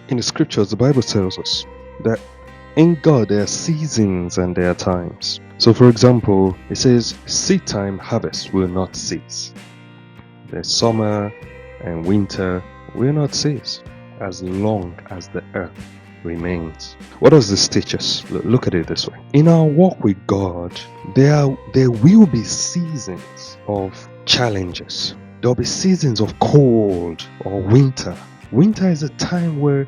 In the scriptures, the Bible tells us that in God there are seasons and there are times. So, for example, it says, seed time harvest will not cease. The summer and winter will not cease as long as the earth remains. What does this teach us? Look at it this way. In our walk with God, there will be seasons of challenges. There will be seasons of cold or winter. Winter is a time where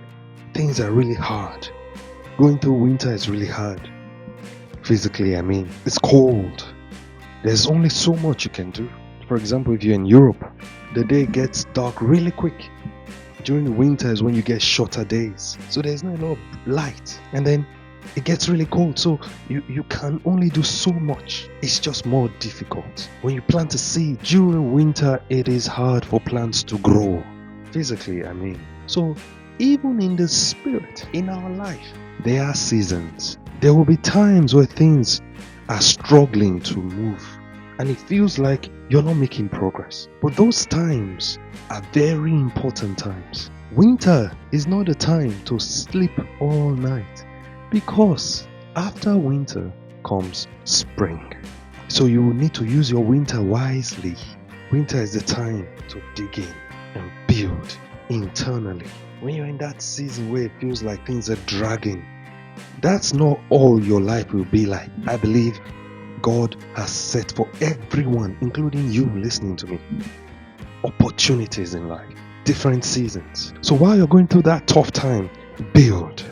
things are really hard. Going through winter is really hard. Physically, it's cold. There's only so much you can do. For example, if you're in Europe, the day gets dark really quick. During the winter is when you get shorter days. So there's not a lot of light. And then it gets really cold. So you can only do so much. It's just more difficult. When you plant a seed during winter, it is hard for plants to grow. Physically, So even in the spirit, in our life, there are seasons. There will be times where things are struggling to move and it feels like you're not making progress. But those times are very important times. Winter is not a time to sleep all night because after winter comes spring. So you will need to use your winter wisely. Winter is the time to dig in and build internally. When you're in that season where it feels like things are dragging, that's not all your life will be like. I believe God has set for everyone, including you listening to me, opportunities in life, different seasons. So while you're going through that tough time, build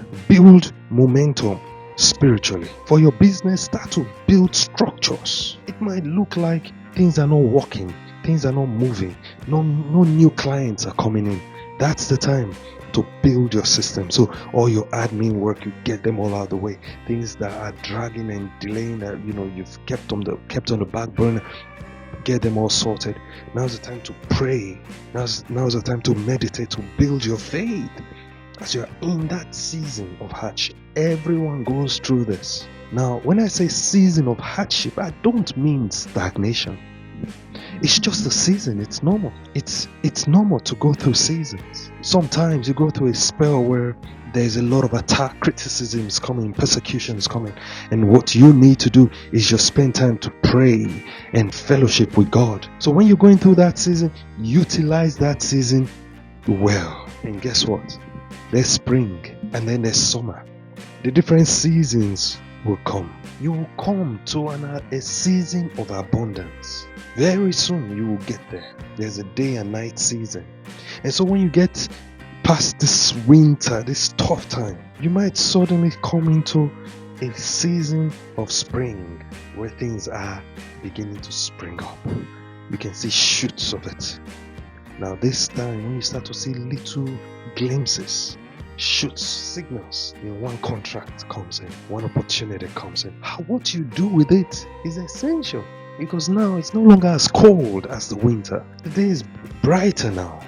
momentum spiritually. For your business, start to build structures. It might look like things are not working, things are not moving, no new clients are coming in. That's the time to build your system. So all your admin work, you get them all out of the way. Things that are dragging and delaying that you've kept on the back burner, get them all sorted. Now's the time to pray. Now's the time to meditate, to build your faith. As you're in that season of hardship, everyone goes through this. Now, when I say season of hardship, I don't mean stagnation. It's just a season. It's normal. It's normal to go through seasons. Sometimes you go through a spell where there's a lot of attack, criticisms coming, persecutions coming, and what you need to do is just spend time to pray and fellowship with God. So when you're going through that season, utilize that season well. And guess what? There's spring and then there's summer. The different seasons will come. You will come to a season of abundance. Very soon you will get there. There's a day and night season. And so when you get past this winter, this tough time, you might suddenly come into a season of spring where things are beginning to spring up. You can see shoots of it. Now this time when you start to see little glimpses, shoots, signals, one contract comes in, one opportunity comes in. What you do with it is essential, because now it's no longer as cold as the winter. The day is brighter now.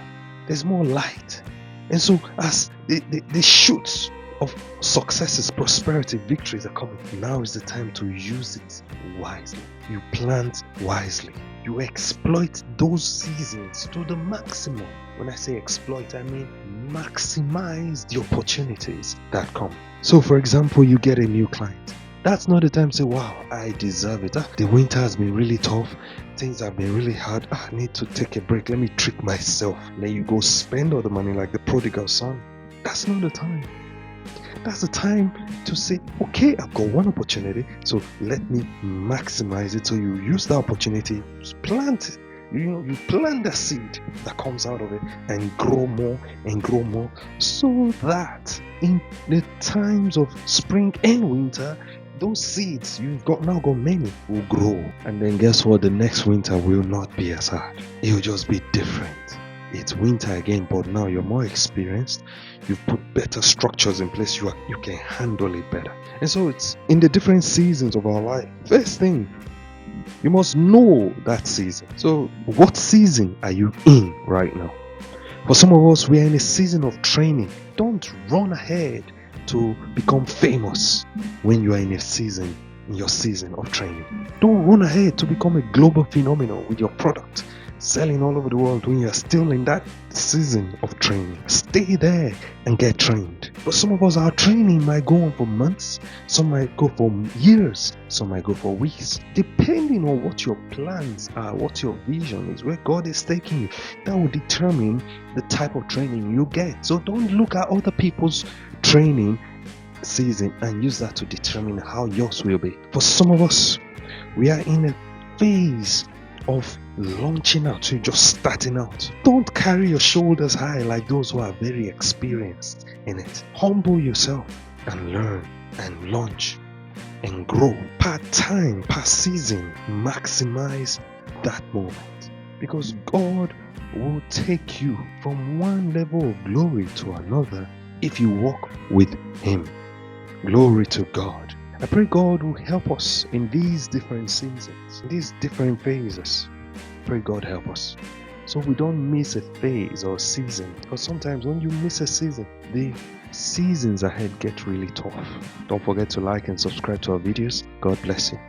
There's more light. And so as the shoots of successes, prosperity, victories are coming, now is the time to use it wisely. You plant wisely. You exploit those seasons to the maximum. When I say exploit, I mean maximize the opportunities that come. So for example, you get a new client. That's not the time to say, wow, I deserve it. The winter has been really tough. Things have been really hard. I need to take a break. Let me treat myself. Then you go spend all the money like the prodigal son. That's not the time. That's the time to say, okay, I've got one opportunity, so let me maximize it. So you use that opportunity to plant it. You plant the seed that comes out of it and grow more, so that in the times of spring and winter, those seeds you've now got many will grow. And then guess what? The next winter will not be as hard. It will just be different. It's winter again, but now you're more experienced. You've put better structures in place. You can handle it better. And so it's in the different seasons of our life. First thing, you must know that season. So what season are you in right now? For some of us, we are in a season of training. Don't run ahead to become famous when you are in your season of training. Don't run ahead to become a global phenomenon with your product. selling all over the world when you're still in that season of training. Stay there and get trained. But some of us, our training might go on for months, some might go for years, some might go for weeks, depending on what your plans are, what your vision is, where God is taking you. That will determine the type of training you get. So don't look at other people's training season and use that to determine how yours will be. For some of us, we are in a phase of launching out, so just starting out. Don't carry your shoulders high like those who are very experienced in it. Humble yourself and learn and launch and grow. Per time, per season, maximize that moment, because God will take you from one level of glory to another if you walk with Him. Glory to God. I pray God will help us in these different seasons, these different phases. Pray God help us so we don't miss a phase or season, because sometimes when you miss a season, the seasons ahead get really tough. Don't forget to like and subscribe to our videos. God bless you.